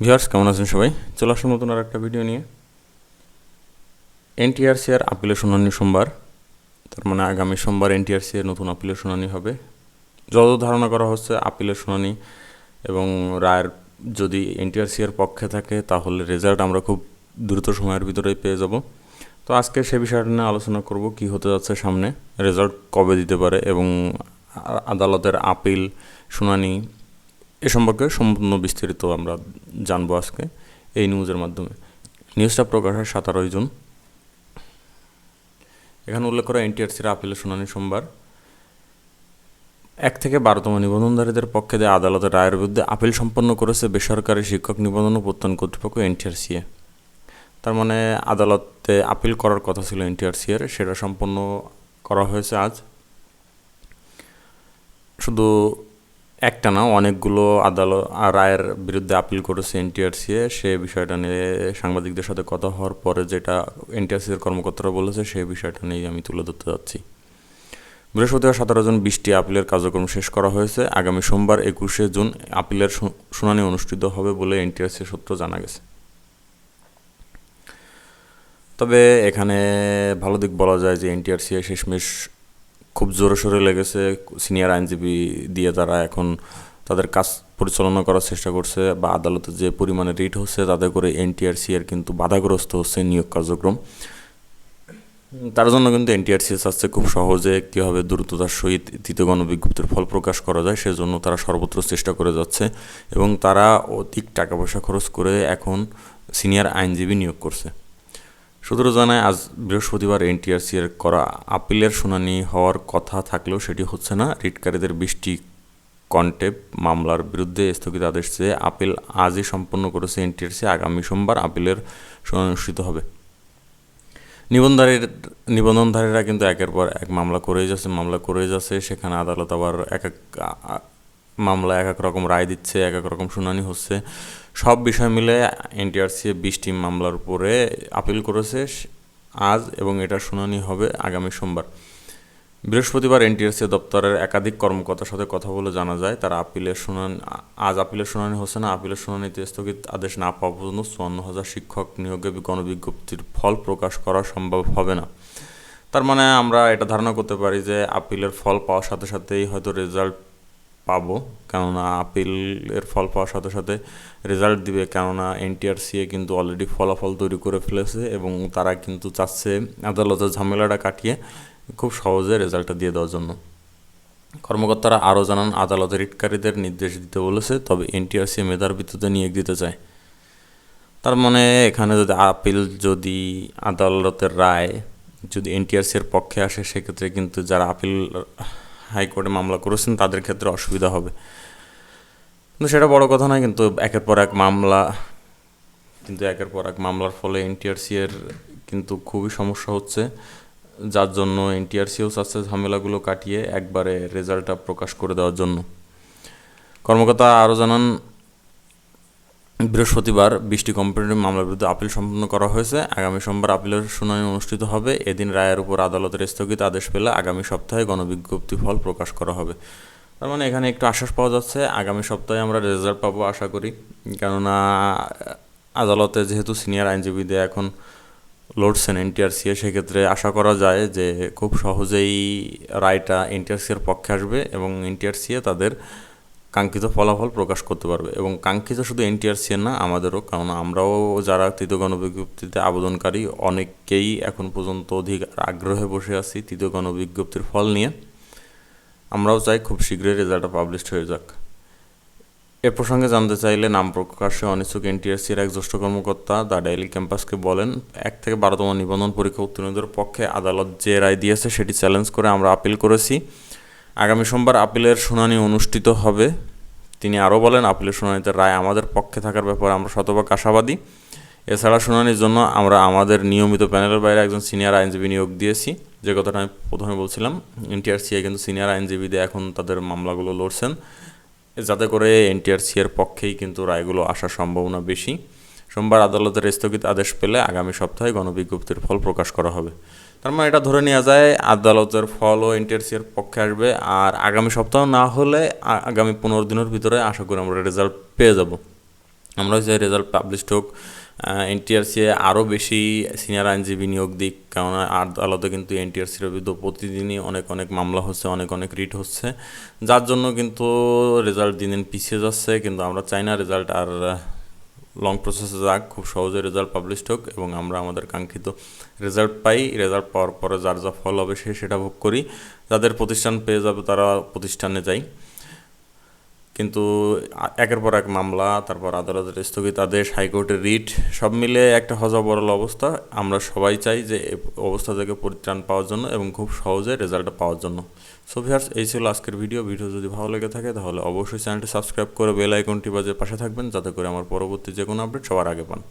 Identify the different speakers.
Speaker 1: Viewers কেমন আছেন সবাই? চলে আসুন নতুন আর একটা ভিডিও নিয়ে। এনটিআরসি এর আপিলের শুনানি সোমবার, তার মানে আগামী সোমবার এনটিআরসি এর নতুন আপিলের শুনানি হবে। যত ধারণা করা হচ্ছে আপিলের শুনানি এবং রায়ের যদি এনটিআরসি এর পক্ষে থাকে তাহলে রেজাল্ট আমরা খুব দ্রুত সময়ের ভিতরেই পেয়ে যাব। তো আজকে সে বিষয়টা নিয়ে আলোচনা করব, কি হতে যাচ্ছে সামনে, রেজাল্ট কবে দিতে পারে এবং আদালতের আপিল শুনানি এ সম্পর্কে সম্পূর্ণ বিস্তারিত আমরা জানবো আজকে এই নিউজের মাধ্যমে। নিউজটা প্রকাশ হয় 17 জুন। এখানে উল্লেখ করা এনটিআরসির আপিলের শুনানি সোমবার। 1 থেকে 12তম নিবন্ধনধারীদের পক্ষে দেওয়া আদালতের রায়ের বিরুদ্ধে আপিল সম্পন্ন করেছে বেসরকারি শিক্ষক নিবন্ধন ও প্রত্যয়ন কর্তৃপক্ষ এনটিআরসি। তার মানে আদালতে আপিল করার কথা ছিল এনটিআরসি এর, সেটা সম্পন্ন করা হয়েছে আজ। শুধু একটা না, অনেকগুলো আদালত রায়ের বিরুদ্ধে আপিল করেছে এনটিআরসি। সে বিষয়টা নিয়ে সাংবাদিকদের সাথে কথা হওয়ার পরে যেটা এনটিআরসির কর্মকর্তারা বলেছে সেই বিষয়টা নিয়ে আমি তুলে ধরতে যাচ্ছি। বৃহস্পতিবার 17 জুন 20টি আপিলের কার্যক্রম শেষ করা হয়েছে। আগামী সোমবার 21 জুন আপিলের শুনানি অনুষ্ঠিত হবে বলে এনটিআরসি সূত্র জানা গেছে। তবে এখানে ভালো দিক বলা যায় যে এনটিআরসি শেষমেশ খুব জোরে সোরে লেগেছে। সিনিয়র আইনজীবী দিয়ে তারা এখন তাদের কাজ পরিচালনা করার চেষ্টা করছে, বা আদালতে যে পরিমাণে রিট হচ্ছে তাতে করে এনটিআরসি এর কিন্তু বাধাগ্রস্ত হচ্ছে নিয়োগ কার্যক্রম। তার জন্য কিন্তু এনটিআরসি চাচ্ছে খুব সহজে কীভাবে দ্রুততার সহিত তৃতীয় গণবিজ্ঞপ্তির ফল প্রকাশ করা যায়, সেজন্য তারা সর্বত্র চেষ্টা করে যাচ্ছে এবং তারা অধিক টাকা পয়সা খরচ করে এখন সিনিয়র আইনজীবী নিয়োগ করছে। সূত্র জানায় আজ বৃহস্পতিবার এনটিআরসি এর করা আপিলের শুনানি হওয়ার কথা থাকলেও সেটি হচ্ছে না। রিটকারীদের 20টি কন্টেম্প মামলার বিরুদ্ধে স্থগিতাদেশ চেয়ে আপিল আজই সম্পন্ন করেছে এনটিআরসি। আগামী সোমবার আপিলের শুনানি অনুষ্ঠিত হবে। নিবন্ধনধারীরা কিন্তু একের পর এক মামলা করেই যাচ্ছে। সেখানে আদালত আবার এক এক মামলা এক এক রকম রায় দিচ্ছে, এক এক রকম শুনানি হচ্ছে। সব বিষয় মিলে এনটিআরসি 20টি মামলার উপরে আপিল করেছে আজ, এবং এটার শুনানি হবে আগামী সোমবার। বৃহস্পতিবার এনটিআরসি দপ্তরের একাধিক কর্মকর্তার সাথে কথা বলে জানা যায় তারা আজ আপিলের শুনানি হচ্ছে না। আপিলের শুনানিতে স্থগিত আদেশ না পাওয়া পর্যন্ত 54,000 শিক্ষক নিয়োগে গণবিজ্ঞপ্তির ফল প্রকাশ করা সম্ভব হবে না। তার মানে আমরা এটা ধারণা করতে পারি যে আপিলের ফল পাওয়ার সাথে সাথেই হয়তো রেজাল্ট পাবো, কেননা আপিলের ফল পাওয়ার সাথে সাথে রেজাল্ট দিবে, কেননা এনটিআরসি কিন্তু অলরেডি ফলাফল তৈরি করে ফেলেছে এবং তারা কিন্তু চাচ্ছে আদালতের ঝামেলাটা কাটিয়ে খুব সহজে রেজাল্টটা দিয়ে দেওয়ার জন্য। কর্মকর্তারা আরও জানান, আদালতের রিটকারীদের নির্দেশ দিতে বলেছে, তবে এনটিআরসি মেধার ভিত্তিতে নিয়োগ দিতে চায়। তার মানে এখানে যদি আদালতের রায় যদি এনটিআরসির পক্ষে আসে, সেক্ষেত্রে কিন্তু যারা আপিল হাইকোর্টে মামলা করেছেন তাদের ক্ষেত্রে অসুবিধা হবে। কিন্তু সেটা বড় কথা নয়। কিন্তু একের পর এক মামলার ফলে এনটিআরসি এর কিন্তু খুবই সমস্যা হচ্ছে, যার জন্য এনটিআরসিও চাচ্ছে ঝামেলাগুলো কাটিয়ে একবারে রেজাল্টটা প্রকাশ করে দেওয়ার জন্য। কর্মকর্তা আরও জানান, বৃহস্পতিবার 20টি কম্পিটিটিভ মামলার বিরুদ্ধে আপিল সম্পন্ন করা হয়েছে। আগামী সোমবার আপিলের শুনানি অনুষ্ঠিত হবে। এদিন রায়ের উপর আদালতের স্থগিত আদেশ পেলে আগামী সপ্তাহে গণবিজ্ঞপ্তি ফল প্রকাশ করা হবে। তার মানে এখানে একটু আশ্বাস পাওয়া যাচ্ছে, আগামী সপ্তাহে আমরা রেজাল্ট পাবো আশা করি। কেননা আদালতে যেহেতু সিনিয়র আইনজীবীদের এখন লড়ছেন এনটিআরসি, সেক্ষেত্রে আশা করা যায় যে খুব সহজেই রায়টা এনটিআরসির পক্ষে আসবে এবং এনটিআরসি তাদের কাঙ্ক্ষিত ফলাফল প্রকাশ করতে পারবে। এবং কাঙ্ক্ষিত শুধু এনটিআরসি না, আমাদেরও, কারণ আমরাও যারা তৃতীয় গণবিজ্ঞপ্তিতে আবেদনকারী অনেককেই এখন পর্যন্ত অধিক আগ্রহে বসে আছি তৃতীয় গণবিজ্ঞপ্তির ফল নিয়ে। আমরাও চাই খুব শীঘ্রই রেজাল্টটা পাবলিশড হয়ে যাক। এ প্রসঙ্গে জানতে চাইলে নাম প্রকাশে অনিচ্ছুক এনটিআরসির এক জ্যেষ্ঠ কর্মকর্তা দ্য ডেইলি ক্যাম্পাসকে বলেন, 1 থেকে 12তম নিবন্ধন পরীক্ষা উত্তীর্ণদের পক্ষে আদালত যে রায় দিয়েছে সেটি চ্যালেঞ্জ করে আমরা আপিল করেছি। আগামী সোমবার আপিলের শুনানি অনুষ্ঠিত হবে। তিনি আরও বলেন, আপিলের শুনানিতে রায় আমাদের পক্ষে থাকার ব্যাপারে আমরা শতভাগ আশাবাদী। এছাড়া শুনানির জন্য আমরা আমাদের নিয়মিত প্যানেলের বাইরে একজন সিনিয়র আইনজীবী নিয়োগ দিয়েছি। যে কথাটা আমি প্রথমে বলছিলাম, এনটিআরসি কিন্তু সিনিয়র আইনজীবীদের এখন তাদের মামলাগুলো লড়ছেন, যাতে করে এনটিআরসি এর পক্ষেই কিন্তু রায়গুলো আসার সম্ভাবনা বেশি। সোমবার আদালতের স্থগিত আদেশ পেলে আগামী সপ্তাহে গণবিজ্ঞপ্তির ফল প্রকাশ করা হবে। তার মানে এটা ধরে নেওয়া যায় আদালতের ফলও এনটিআরসি এর পক্ষে আসবে, আর আগামী সপ্তাহ না হলে আগামী 15 দিনের ভিতরে আশা করি আমরা রেজাল্ট পেয়ে যাব। আমরা যে রেজাল্ট পাবলিশড হোক, এনটিআরসি আরও বেশি সিনিয়র আইনজীবী নিয়োগ দিক, কারণ আদালতে কিন্তু এনটিআরসির বিরুদ্ধে প্রতিদিনই অনেক অনেক মামলা হচ্ছে, অনেক অনেক রিট হচ্ছে, যার জন্য কিন্তু রেজাল্ট দিন দিন পিছিয়ে যাচ্ছে। কিন্তু আমরা চাই না রেজাল্ট আর লং প্রসেসে যাক, খুব সহজে রেজাল্ট পাবলিশড হোক এবং আমরা আমাদের কাঙ্ক্ষিত রেজাল্ট পাই। রেজাল্ট পাওয়ার পরে যার যা ফল হবে সেটা ভোগ করি, যাদের প্রতিষ্ঠান পেয়ে যাবে তারা প্রতিষ্ঠানে যাই। কিন্তু একের পর এক মামলা, তারপর আদালতের স্থগিতাদেশ, হাইকোর্টের রিট, সব মিলে একটা হযবরল অবস্থা। আমরা সবাই চাই যে এই অবস্থা থেকে পরিত্রাণ পাওয়ার জন্য এবং খুব সহজে রেজাল্টটা পাওয়ার জন্য। সো ভিউয়ার্স, এই ছিল আজকের ভিডিও যদি ভালো লেগে থাকে তাহলে অবশ্যই চ্যানেলটি সাবস্ক্রাইব করে বেল আইকনটি বাজিয়ে পাশে থাকবেন, যাতে করে আমার পরবর্তী যে কোনো আপডেট সবার আগে পান।